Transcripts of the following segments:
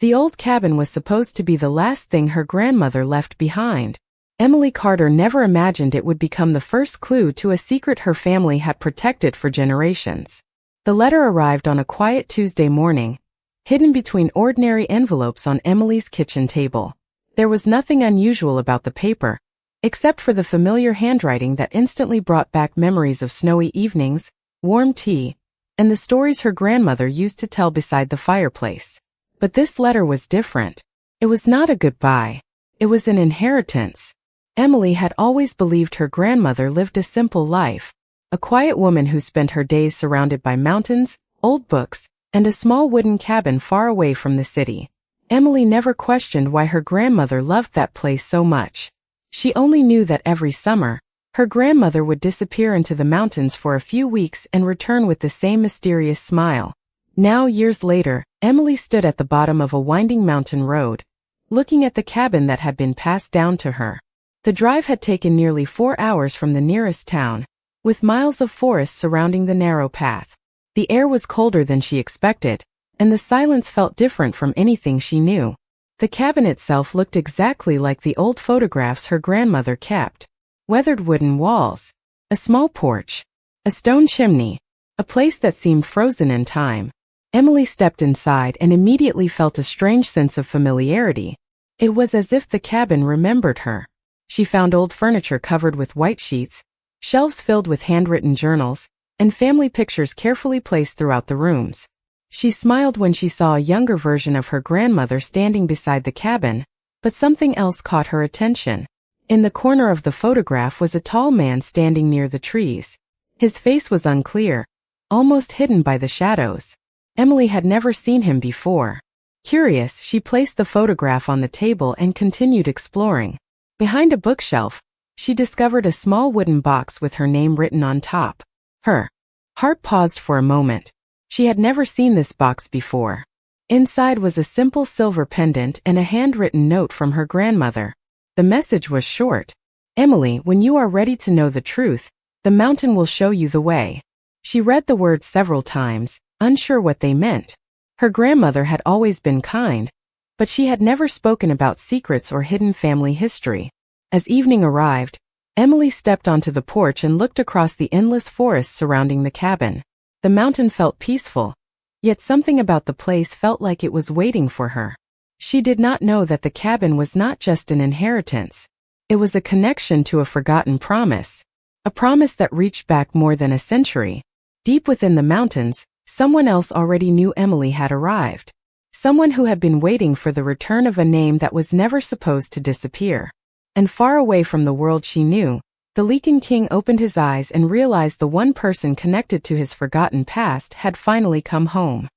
The old cabin was supposed to be the last thing her grandmother left behind. Emily Carter never imagined it would become the first clue to a secret her family had protected for generations. The letter arrived on a quiet Tuesday morning, hidden between ordinary envelopes on Emily's kitchen table. There was nothing unusual about the paper, except for the familiar handwriting that instantly brought back memories of snowy evenings, warm tea, and the stories her grandmother used to tell beside the fireplace. But this letter was different. It was not a goodbye. It was an inheritance. Emily had always believed her grandmother lived a simple life, a quiet woman who spent her days surrounded by mountains, old books, and a small wooden cabin far away from the city. Emily never questioned why her grandmother loved that place so much. She only knew that every summer, her grandmother would disappear into the mountains for a few weeks and return with the same mysterious smile. Now, years later, Emily stood at the bottom of a winding mountain road, looking at the cabin that had been passed down to her. The drive had taken nearly 4 hours from the nearest town, with miles of forest surrounding the narrow path. The air was colder than she expected, and the silence felt different from anything she knew. The cabin itself looked exactly like the old photographs her grandmother kept. Weathered wooden walls, a small porch, a stone chimney, a place that seemed frozen in time. Emily stepped inside and immediately felt a strange sense of familiarity. It was as if the cabin remembered her. She found old furniture covered with white sheets, shelves filled with handwritten journals, and family pictures carefully placed throughout the rooms. She smiled when she saw a younger version of her grandmother standing beside the cabin, but something else caught her attention. In the corner of the photograph was a tall man standing near the trees. His face was unclear, almost hidden by the shadows. Emily had never seen him before. Curious, she placed the photograph on the table and continued exploring. Behind a bookshelf, she discovered a small wooden box with her name written on top. Her heart paused for a moment. She had never seen this box before. Inside was a simple silver pendant and a handwritten note from her grandmother. The message was short. Emily, when you are ready to know the truth, the mountain will show you the way. She read the words several times, unsure what they meant. Her grandmother had always been kind, but she had never spoken about secrets or hidden family history. As evening arrived, Emily stepped onto the porch and looked across the endless forest surrounding the cabin. The mountain felt peaceful, yet something about the place felt like it was waiting for her. She did not know that the cabin was not just an inheritance. It was a connection to a forgotten promise, a promise that reached back more than a century. Deep within the mountains, someone else already knew Emily had arrived. Someone who had been waiting for the return of a name that was never supposed to disappear. And far away from the world she knew, the Lycan King opened his eyes and realized the one person connected to his forgotten past had finally come home.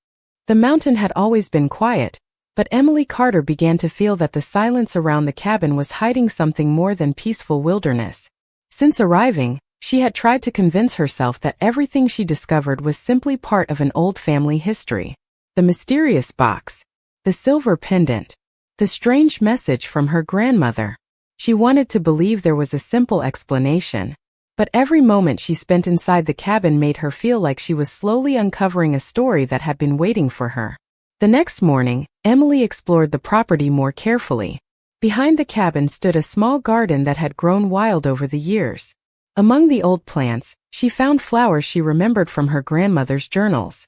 The mountain had always been quiet, but Emily Carter began to feel that the silence around the cabin was hiding something more than peaceful wilderness. Since arriving, she had tried to convince herself that everything she discovered was simply part of an old family history. The mysterious box, the silver pendant, the strange message from her grandmother. She wanted to believe there was a simple explanation, but every moment she spent inside the cabin made her feel like she was slowly uncovering a story that had been waiting for her. The next morning, Emily explored the property more carefully. Behind the cabin stood a small garden that had grown wild over the years. Among the old plants, she found flowers she remembered from her grandmother's journals.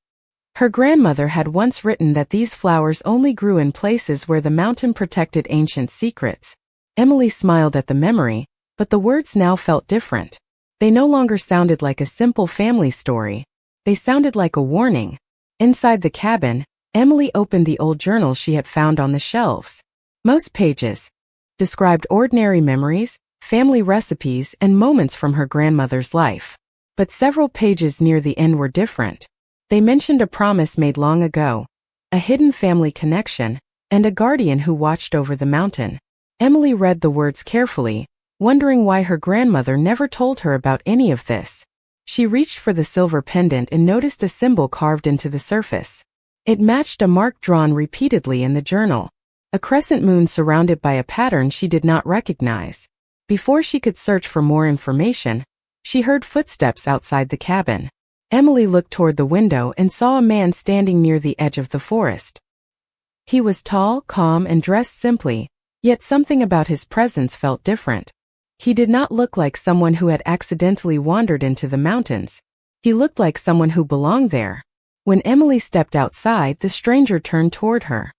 Her grandmother had once written that these flowers only grew in places where the mountain protected ancient secrets. Emily smiled at the memory, but the words now felt different. They no longer sounded like a simple family story. They sounded like a warning. Inside the cabin, Emily opened the old journals she had found on the shelves. Most pages described ordinary memories, family recipes, and moments from her grandmother's life. But several pages near the end were different. They mentioned a promise made long ago, a hidden family connection, and a guardian who watched over the mountain. Emily read the words carefully, wondering why her grandmother never told her about any of this. She reached for the silver pendant and noticed a symbol carved into the surface. It matched a mark drawn repeatedly in the journal, a crescent moon surrounded by a pattern she did not recognize. Before she could search for more information, she heard footsteps outside the cabin. Emily looked toward the window and saw a man standing near the edge of the forest. He was tall, calm, and dressed simply, yet something about his presence felt different. He did not look like someone who had accidentally wandered into the mountains. He looked like someone who belonged there. When Emily stepped outside, the stranger turned toward her.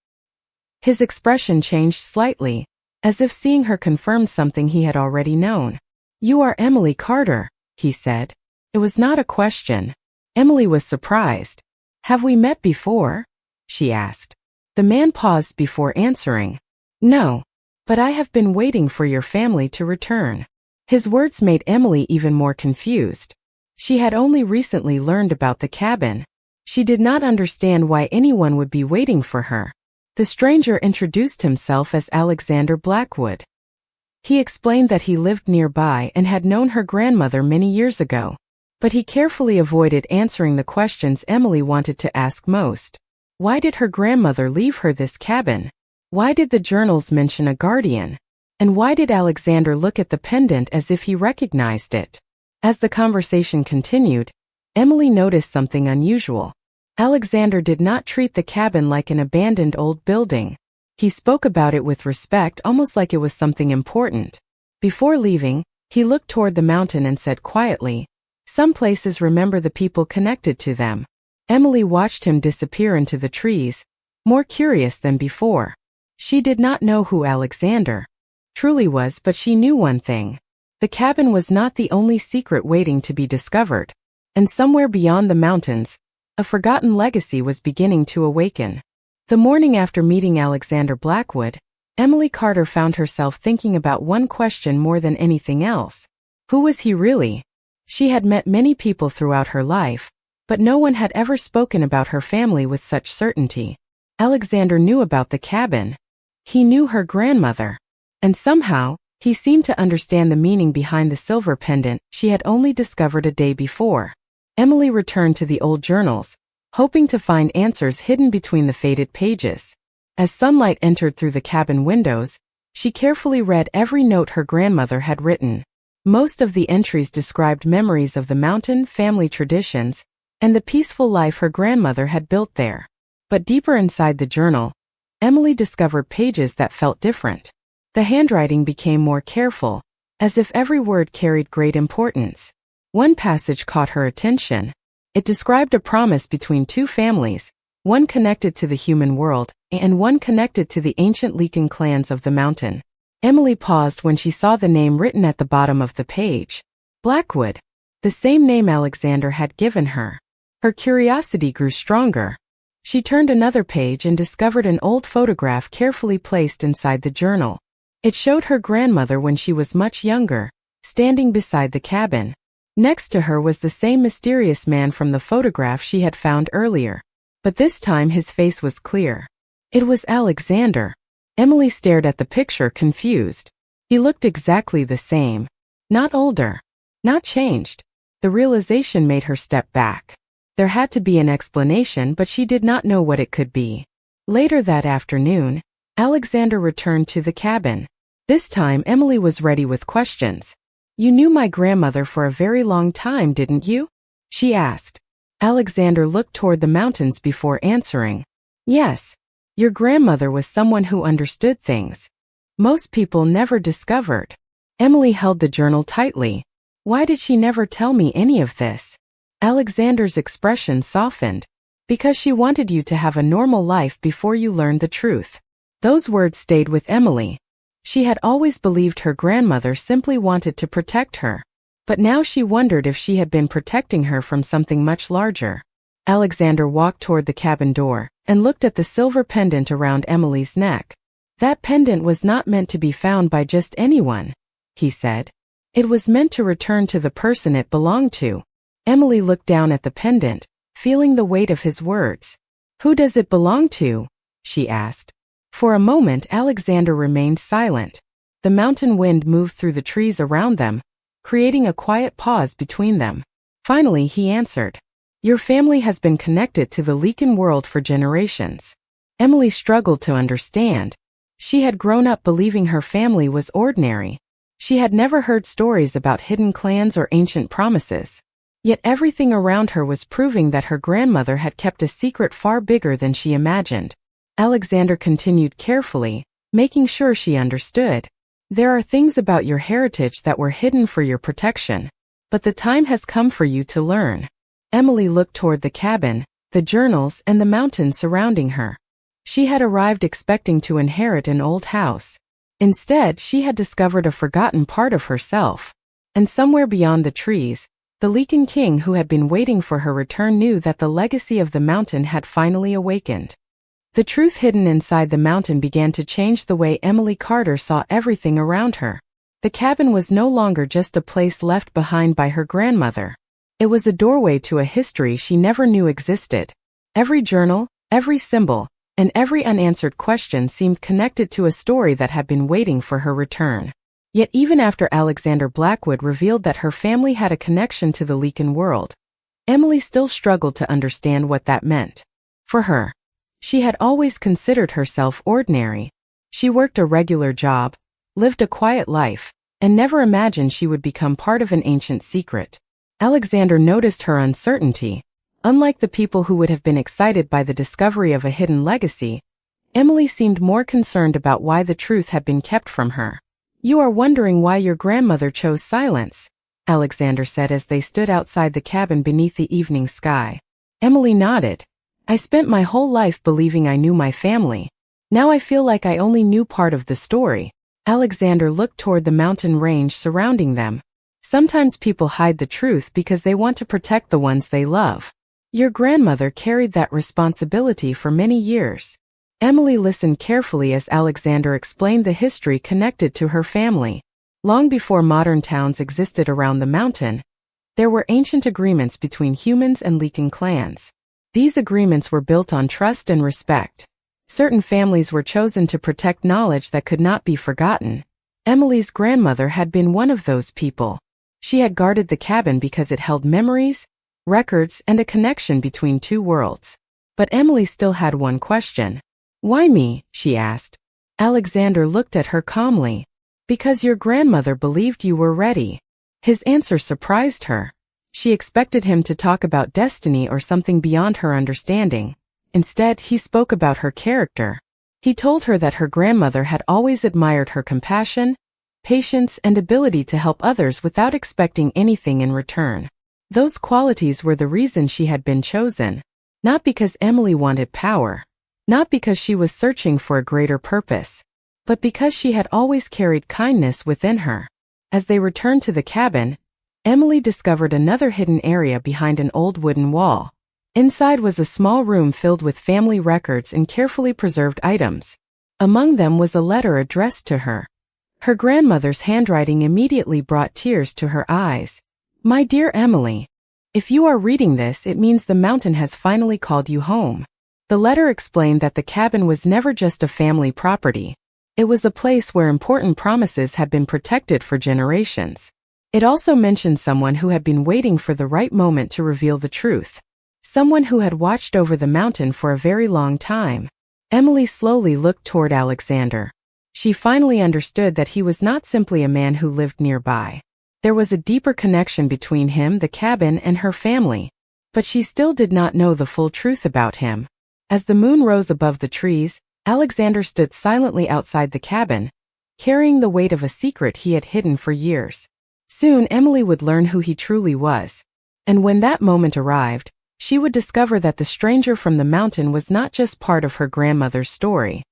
His expression changed slightly, as if seeing her confirmed something he had already known. "You are Emily Carter," he said. It was not a question. Emily was surprised. "Have we met before?" she asked. The man paused before answering. "No, but I have been waiting for your family to return." His words made Emily even more confused. She had only recently learned about the cabin. She did not understand why anyone would be waiting for her. The stranger introduced himself as Alexander Blackwood. He explained that he lived nearby and had known her grandmother many years ago. But he carefully avoided answering the questions Emily wanted to ask most. Why did her grandmother leave her this cabin? Why did the journals mention a guardian? And why did Alexander look at the pendant as if he recognized it? As the conversation continued, Emily noticed something unusual. Alexander did not treat the cabin like an abandoned old building. He spoke about it with respect, almost like it was something important. Before leaving, he looked toward the mountain and said quietly, "Some places remember the people connected to them." Emily watched him disappear into the trees, more curious than before. She did not know who Alexander truly was, but she knew one thing. The cabin was not the only secret waiting to be discovered. And somewhere beyond the mountains, a forgotten legacy was beginning to awaken. The morning after meeting Alexander Blackwood, Emily Carter found herself thinking about one question more than anything else. Who was he really? She had met many people throughout her life, but no one had ever spoken about her family with such certainty. Alexander knew about the cabin. He knew her grandmother. And somehow, he seemed to understand the meaning behind the silver pendant she had only discovered a day before. Emily returned to the old journals, hoping to find answers hidden between the faded pages. As sunlight entered through the cabin windows, she carefully read every note her grandmother had written. Most of the entries described memories of the mountain, family traditions, and the peaceful life her grandmother had built there. But deeper inside the journal, Emily discovered pages that felt different. The handwriting became more careful, as if every word carried great importance. One passage caught her attention. It described a promise between two families, one connected to the human world, and one connected to the ancient Lycan clans of the mountain. Emily paused when she saw the name written at the bottom of the page. Blackwood, the same name Alexander had given her. Her curiosity grew stronger. She turned another page and discovered an old photograph carefully placed inside the journal. It showed her grandmother when she was much younger, standing beside the cabin. Next to her was the same mysterious man from the photograph she had found earlier. But this time his face was clear. It was Alexander. Emily stared at the picture, confused. He looked exactly the same. Not older. Not changed. The realization made her step back. There had to be an explanation, but she did not know what it could be. Later that afternoon, Alexander returned to the cabin. This time Emily was ready with questions. "You knew my grandmother for a very long time, didn't you?" she asked. Alexander looked toward the mountains before answering. "Yes. Your grandmother was someone who understood things most people never discovered." Emily held the journal tightly. Why did she never tell me any of this? Alexander's expression softened. "Because she wanted you to have a normal life before you learned the truth." Those words stayed with Emily. She had always believed her grandmother simply wanted to protect her. But now she wondered if she had been protecting her from something much larger. Alexander walked toward the cabin door and looked at the silver pendant around Emily's neck. "That pendant was not meant to be found by just anyone," he said. "It was meant to return to the person it belonged to." Emily looked down at the pendant, feeling the weight of his words. "Who does it belong to?" she asked. For a moment Alexander remained silent. The mountain wind moved through the trees around them, creating a quiet pause between them. Finally he answered, "Your family has been connected to the Lycan world for generations." Emily struggled to understand. She had grown up believing her family was ordinary. She had never heard stories about hidden clans or ancient promises. Yet everything around her was proving that her grandmother had kept a secret far bigger than she imagined. Alexander continued carefully, making sure she understood. There are things about your heritage that were hidden for your protection, but the time has come for you to learn. Emily looked toward the cabin, the journals, and the mountains surrounding her. She had arrived expecting to inherit an old house. Instead, she had discovered a forgotten part of herself. And somewhere beyond the trees, the Lycan King who had been waiting for her return knew that the legacy of the mountain had finally awakened. The truth hidden inside the mountain began to change the way Emily Carter saw everything around her. The cabin was no longer just a place left behind by her grandmother. It was a doorway to a history she never knew existed. Every journal, every symbol, and every unanswered question seemed connected to a story that had been waiting for her return. Yet even after Alexander Blackwood revealed that her family had a connection to the Lycan world, Emily still struggled to understand what that meant. For her, she had always considered herself ordinary. She worked a regular job, lived a quiet life, and never imagined she would become part of an ancient secret. Alexander noticed her uncertainty. Unlike the people who would have been excited by the discovery of a hidden legacy, Emily seemed more concerned about why the truth had been kept from her. "You are wondering why your grandmother chose silence," Alexander said as they stood outside the cabin beneath the evening sky. Emily nodded. "I spent my whole life believing I knew my family. Now I feel like I only knew part of the story." Alexander looked toward the mountain range surrounding them. "Sometimes people hide the truth because they want to protect the ones they love. Your grandmother carried that responsibility for many years." Emily listened carefully as Alexander explained the history connected to her family. Long before modern towns existed around the mountain, there were ancient agreements between humans and Lycan clans. These agreements were built on trust and respect. Certain families were chosen to protect knowledge that could not be forgotten. Emily's grandmother had been one of those people. She had guarded the cabin because it held memories, records, and a connection between two worlds. But Emily still had one question. "Why me?" she asked. Alexander looked at her calmly. "Because your grandmother believed you were ready." His answer surprised her. She expected him to talk about destiny or something beyond her understanding. Instead, he spoke about her character. He told her that her grandmother had always admired her compassion, patience, and ability to help others without expecting anything in return. Those qualities were the reason she had been chosen. Not because Emily wanted power. Not because she was searching for a greater purpose. But because she had always carried kindness within her. As they returned to the cabin, Emily discovered another hidden area behind an old wooden wall. Inside was a small room filled with family records and carefully preserved items. Among them was a letter addressed to her. Her grandmother's handwriting immediately brought tears to her eyes. "My dear Emily, if you are reading this, it means the mountain has finally called you home." The letter explained that the cabin was never just a family property. It was a place where important promises had been protected for generations. It also mentioned someone who had been waiting for the right moment to reveal the truth. Someone who had watched over the mountain for a very long time. Emily slowly looked toward Alexander. She finally understood that he was not simply a man who lived nearby. There was a deeper connection between him, the cabin, and her family. But she still did not know the full truth about him. As the moon rose above the trees, Alexander stood silently outside the cabin, carrying the weight of a secret he had hidden for years. Soon Emily would learn who he truly was. And when that moment arrived, she would discover that the stranger from the mountain was not just part of her grandmother's story.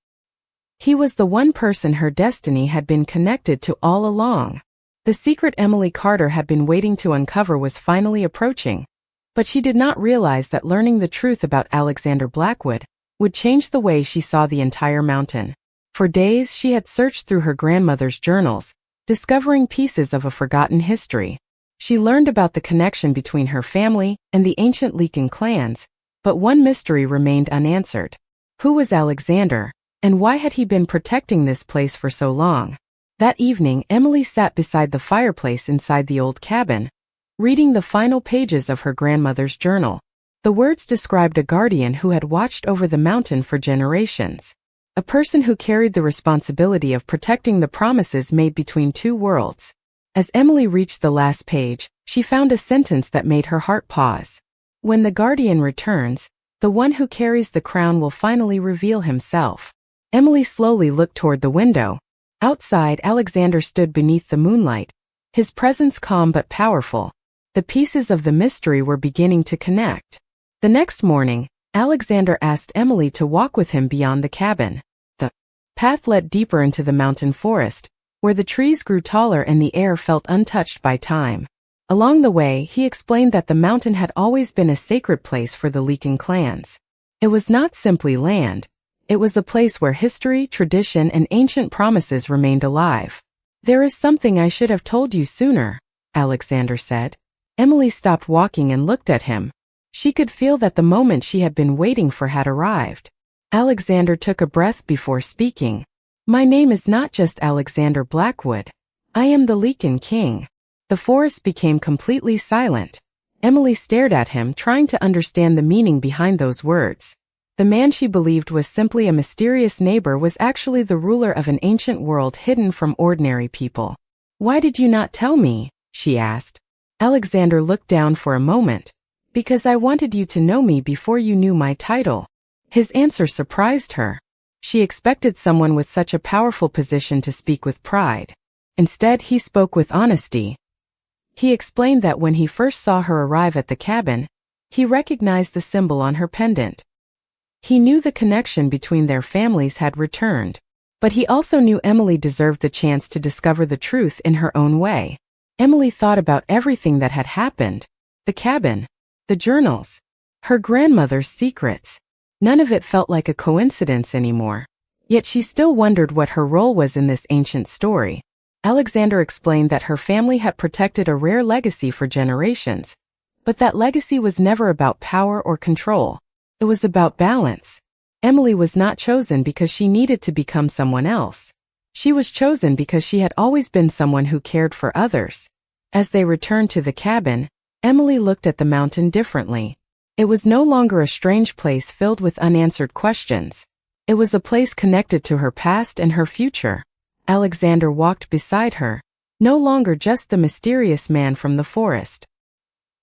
He was the one person her destiny had been connected to all along. The secret Emily Carter had been waiting to uncover was finally approaching. But she did not realize that learning the truth about Alexander Blackwood would change the way she saw the entire mountain. For days she had searched through her grandmother's journals, discovering pieces of a forgotten history. She learned about the connection between her family and the ancient Lycan clans, but one mystery remained unanswered. Who was Alexander, and why had he been protecting this place for so long? That evening, Emily sat beside the fireplace inside the old cabin, reading the final pages of her grandmother's journal. The words described a guardian who had watched over the mountain for generations. A person who carried the responsibility of protecting the promises made between two worlds. As Emily reached the last page, she found a sentence that made her heart pause. "When the guardian returns, The one who carries the crown will finally reveal himself. Emily slowly looked toward the window. Outside, Alexander stood beneath the moonlight, his presence calm but powerful. The pieces of the mystery were beginning to connect. The next morning, Alexander asked Emily to walk with him beyond the cabin. The path led deeper into the mountain forest, where the trees grew taller and the air felt untouched by time. Along the way, he explained that the mountain had always been a sacred place for the Lycan clans. It was not simply land. It was a place where history, tradition, and ancient promises remained alive. "There is something I should have told you sooner," Alexander said. Emily stopped walking and looked at him. She could feel that the moment she had been waiting for had arrived. Alexander took a breath before speaking. "My name is not just Alexander Blackwood. I am the Lycan King." The forest became completely silent. Emily stared at him, trying to understand the meaning behind those words. The man she believed was simply a mysterious neighbor was actually the ruler of an ancient world hidden from ordinary people. "Why did you not tell me?" she asked. Alexander looked down for a moment. "Because I wanted you to know me before you knew my title." His answer surprised her. She expected someone with such a powerful position to speak with pride. Instead, he spoke with honesty. He explained that when he first saw her arrive at the cabin, he recognized the symbol on her pendant. He knew the connection between their families had returned, but he also knew Emily deserved the chance to discover the truth in her own way. Emily thought about everything that had happened: the cabin, the journals, her grandmother's secrets. None of it felt like a coincidence anymore. Yet she still wondered what her role was in this ancient story. Alexander explained that her family had protected a rare legacy for generations, but that legacy was never about power or control. It was about balance. Emily was not chosen because she needed to become someone else. She was chosen because she had always been someone who cared for others. As they returned to the cabin, Emily looked at the mountain differently. It was no longer a strange place filled with unanswered questions. It was a place connected to her past and her future. Alexander walked beside her, no longer just the mysterious man from the forest.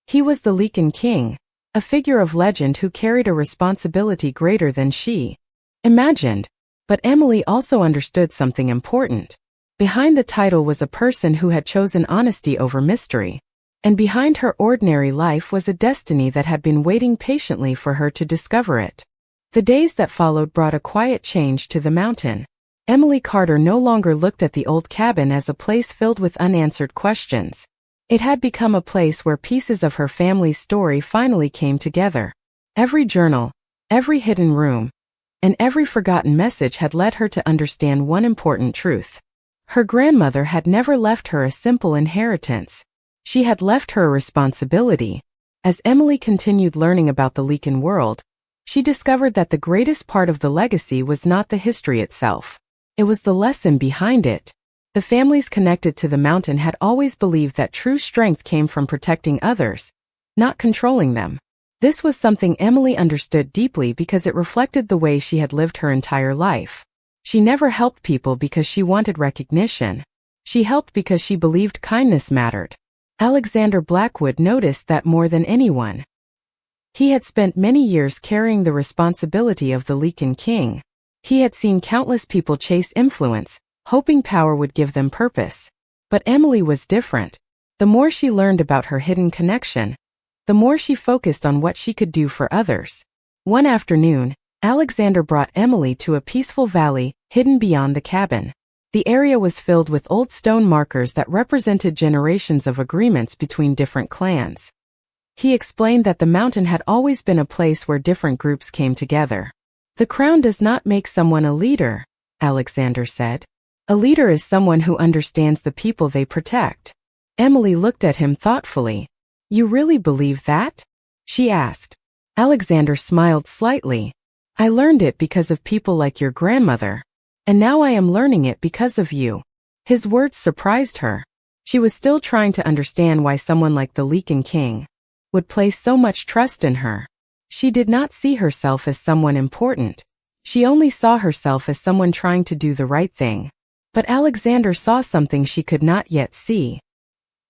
He was the Lycan King, a figure of legend who carried a responsibility greater than she imagined. But Emily also understood something important. Behind the title was a person who had chosen honesty over mystery. And behind her ordinary life was a destiny that had been waiting patiently for her to discover it. The days that followed brought a quiet change to the mountain. Emily Carter no longer looked at the old cabin as a place filled with unanswered questions. It had become a place where pieces of her family's story finally came together. Every journal, every hidden room, and every forgotten message had led her to understand one important truth. Her grandmother had never left her a simple inheritance. She had left her a responsibility. As Emily continued learning about the Lycan world, she discovered that the greatest part of the legacy was not the history itself. It was the lesson behind it. The families connected to the mountain had always believed that true strength came from protecting others, not controlling them. This was something Emily understood deeply because it reflected the way she had lived her entire life. She never helped people because she wanted recognition. She helped because she believed kindness mattered. Alexander Blackwood noticed that more than anyone. He had spent many years carrying the responsibility of the Lycan King. He had seen countless people chase influence, hoping power would give them purpose. But Emily was different. The more she learned about her hidden connection, the more she focused on what she could do for others. One afternoon, Alexander brought Emily to a peaceful valley hidden beyond the cabin. The area was filled with old stone markers that represented generations of agreements between different clans. He explained that the mountain had always been a place where different groups came together. "The crown does not make someone a leader," Alexander said. "A leader is someone who understands the people they protect." Emily looked at him thoughtfully. "You really believe that?" she asked. Alexander smiled slightly. "I learned it because of people like your grandmother. And now I am learning it because of you." His words surprised her. She was still trying to understand why someone like the Lycan King would place so much trust in her. She did not see herself as someone important. She only saw herself as someone trying to do the right thing. But Alexander saw something she could not yet see.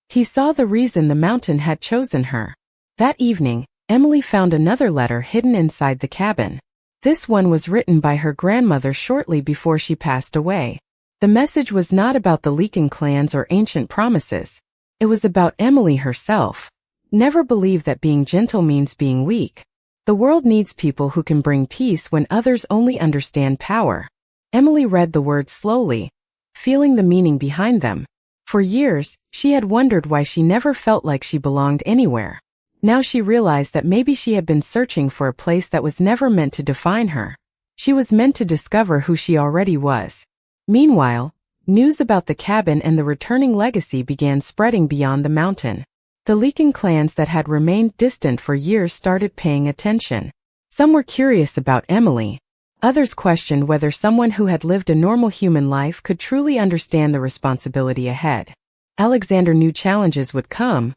He saw the reason the mountain had chosen her. That evening, Emily found another letter hidden inside the cabin. This one was written by her grandmother shortly before she passed away. The message was not about the Lycan clans or ancient promises. It was about Emily herself. Never believe that being gentle means being weak. The world needs people who can bring peace when others only understand power. Emily read the words slowly, feeling the meaning behind them. For years, she had wondered why she never felt like she belonged anywhere. Now she realized that maybe she had been searching for a place that was never meant to define her. She was meant to discover who she already was. Meanwhile, news about the cabin and the returning legacy began spreading beyond the mountain. The Lycan clans that had remained distant for years started paying attention. Some were curious about Emily. Others questioned whether someone who had lived a normal human life could truly understand the responsibility ahead. Alexander knew challenges would come,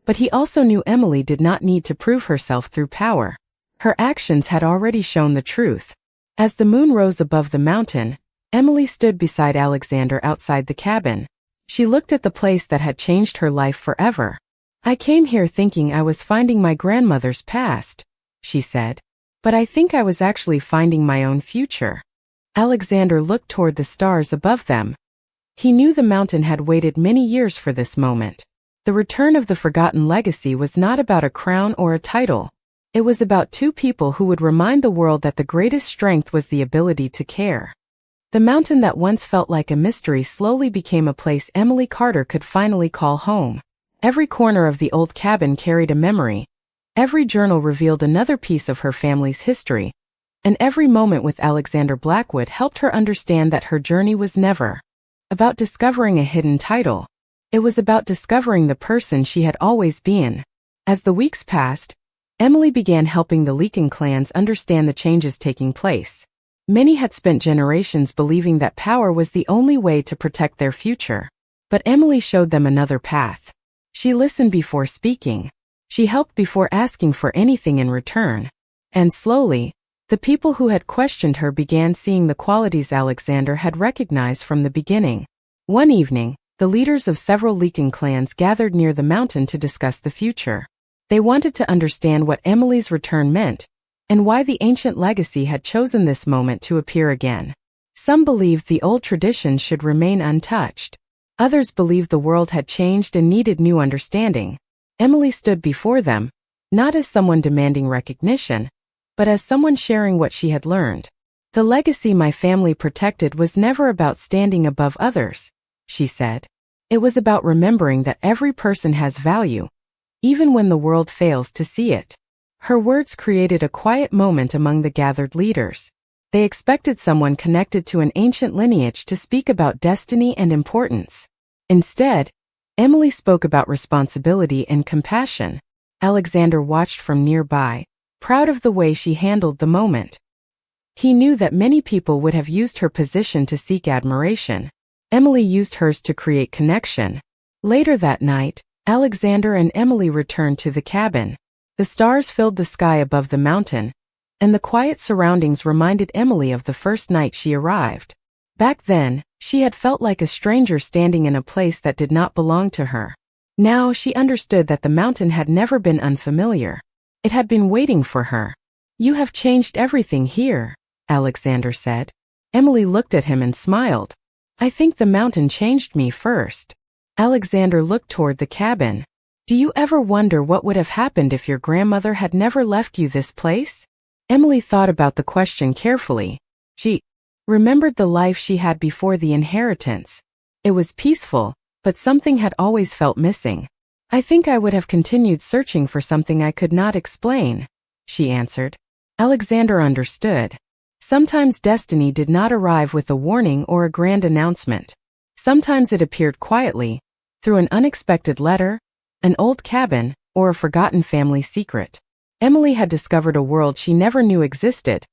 but he also knew Emily did not need to prove herself through power. Her actions had already shown the truth. As the moon rose above the mountain, Emily stood beside Alexander outside the cabin. She looked at the place that had changed her life forever. "I came here thinking I was finding my grandmother's past," she said. "But I think I was actually finding my own future." Alexander looked toward the stars above them. He knew the mountain had waited many years for this moment. The return of the forgotten legacy was not about a crown or a title. It was about two people who would remind the world that the greatest strength was the ability to care. The mountain that once felt like a mystery slowly became a place Emily Carter could finally call home. Every corner of the old cabin carried a memory. Every journal revealed another piece of her family's history. And every moment with Alexander Blackwood helped her understand that her journey was never about discovering a hidden title. It was about discovering the person she had always been. As the weeks passed, Emily began helping the Lycan clans understand the changes taking place. Many had spent generations believing that power was the only way to protect their future. But Emily showed them another path. She listened before speaking. She helped before asking for anything in return. And slowly, the people who had questioned her began seeing the qualities Alexander had recognized from the beginning. One evening, the leaders of several Lycan clans gathered near the mountain to discuss the future. They wanted to understand what Emily's return meant, and why the ancient legacy had chosen this moment to appear again. Some believed the old traditions should remain untouched. Others believed the world had changed and needed new understanding. Emily stood before them, not as someone demanding recognition, but as someone sharing what she had learned. "The legacy my family protected was never about standing above others," she said. "It was about remembering that every person has value, even when the world fails to see it." Her words created a quiet moment among the gathered leaders. They expected someone connected to an ancient lineage to speak about destiny and importance. Instead, Emily spoke about responsibility and compassion. Alexander watched from nearby, proud of the way she handled the moment. He knew that many people would have used her position to seek admiration. Emily used hers to create connection. Later that night, Alexander and Emily returned to the cabin. The stars filled the sky above the mountain, and the quiet surroundings reminded Emily of the first night she arrived. Back then, she had felt like a stranger standing in a place that did not belong to her. Now she understood that the mountain had never been unfamiliar. It had been waiting for her. "You have changed everything here," Alexander said. Emily looked at him and smiled. "I think the mountain changed me first." Alexander looked toward the cabin. "Do you ever wonder what would have happened if your grandmother had never left you this place?" Emily thought about the question carefully. She remembered the life she had before the inheritance. It was peaceful, but something had always felt missing. "I think I would have continued searching for something I could not explain," she answered. Alexander understood. Sometimes destiny did not arrive with a warning or a grand announcement. Sometimes it appeared quietly, through an unexpected letter, an old cabin, or a forgotten family secret. Emily had discovered a world she never knew existed,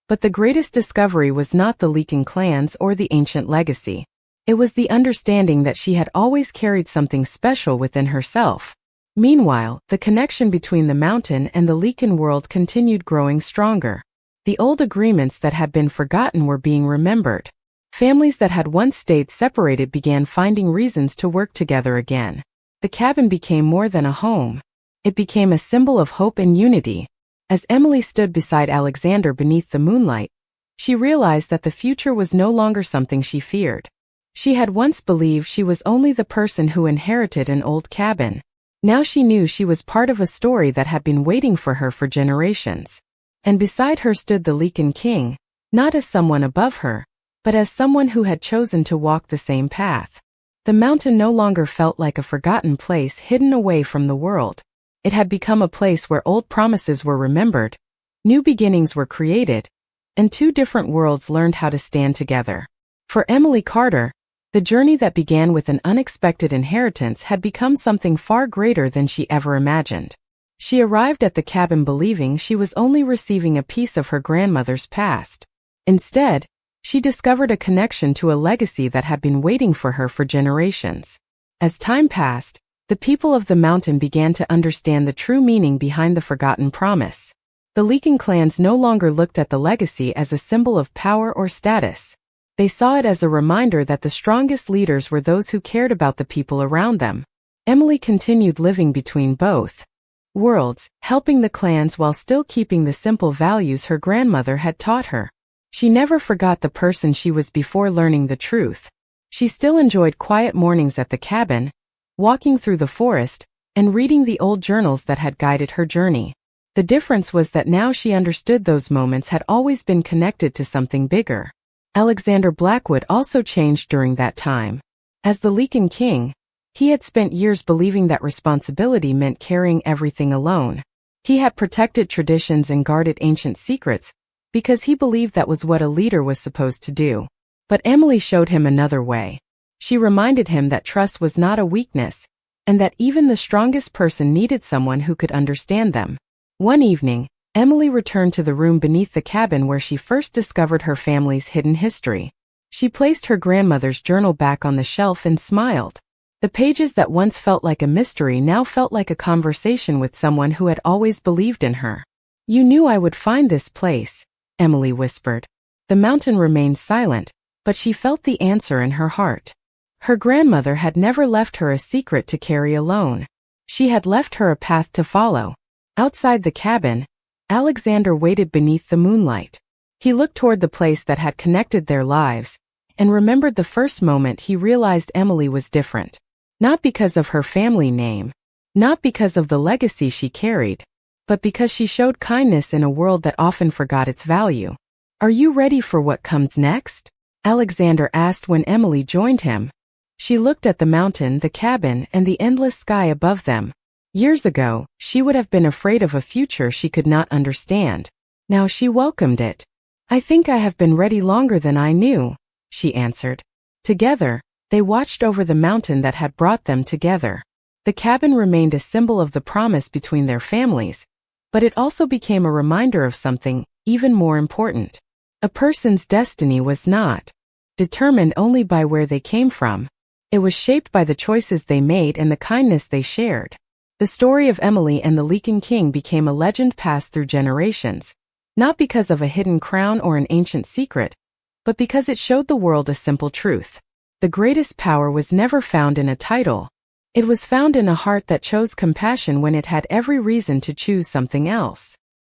but the greatest discovery was not the Lycan clans or the ancient legacy. It was the understanding that she had always carried something special within herself. Meanwhile, the connection between the mountain and the Lycan world continued growing stronger. The old agreements that had been forgotten were being remembered. Families that had once stayed separated began finding reasons to work together again. The cabin became more than a home. It became a symbol of hope and unity. As Emily stood beside Alexander beneath the moonlight, she realized that the future was no longer something she feared. She had once believed she was only the person who inherited an old cabin. Now she knew she was part of a story that had been waiting for her for generations. And beside her stood the Lycan King, not as someone above her, but as someone who had chosen to walk the same path. The mountain no longer felt like a forgotten place hidden away from the world. It had become a place where old promises were remembered, new beginnings were created, and two different worlds learned how to stand together. For Emily Carter, the journey that began with an unexpected inheritance had become something far greater than she ever imagined. She arrived at the cabin believing she was only receiving a piece of her grandmother's past. Instead, she discovered a connection to a legacy that had been waiting for her for generations. As time passed, the people of the mountain began to understand the true meaning behind the forgotten promise. The Lycan clans no longer looked at the legacy as a symbol of power or status. They saw it as a reminder that the strongest leaders were those who cared about the people around them. Emily continued living between both worlds, helping the clans while still keeping the simple values her grandmother had taught her. She never forgot the person she was before learning the truth. She still enjoyed quiet mornings at the cabin, walking through the forest, and reading the old journals that had guided her journey. The difference was that now she understood those moments had always been connected to something bigger. Alexander Blackwood also changed during that time. As the Lycan King, he had spent years believing that responsibility meant carrying everything alone. He had protected traditions and guarded ancient secrets, because he believed that was what a leader was supposed to do. But Emily showed him another way. She reminded him that trust was not a weakness, and that even the strongest person needed someone who could understand them. One evening, Emily returned to the room beneath the cabin where she first discovered her family's hidden history. She placed her grandmother's journal back on the shelf and smiled. The pages that once felt like a mystery now felt like a conversation with someone who had always believed in her. "You knew I would find this place," Emily whispered. The mountain remained silent, but she felt the answer in her heart. Her grandmother had never left her a secret to carry alone. She had left her a path to follow. Outside the cabin, Alexander waited beneath the moonlight. He looked toward the place that had connected their lives, and remembered the first moment he realized Emily was different. Not because of her family name, not because of the legacy she carried, but because she showed kindness in a world that often forgot its value. "Are you ready for what comes next?" Alexander asked when Emily joined him. She looked at the mountain, the cabin, and the endless sky above them. Years ago, she would have been afraid of a future she could not understand. Now she welcomed it. "I think I have been ready longer than I knew," she answered. Together, they watched over the mountain that had brought them together. The cabin remained a symbol of the promise between their families, but it also became a reminder of something even more important. A person's destiny was not determined only by where they came from. It was shaped by the choices they made and the kindness they shared. The story of Emily and the Lycan King became a legend passed through generations, not because of a hidden crown or an ancient secret, but because it showed the world a simple truth. The greatest power was never found in a title. It was found in a heart that chose compassion when it had every reason to choose something else.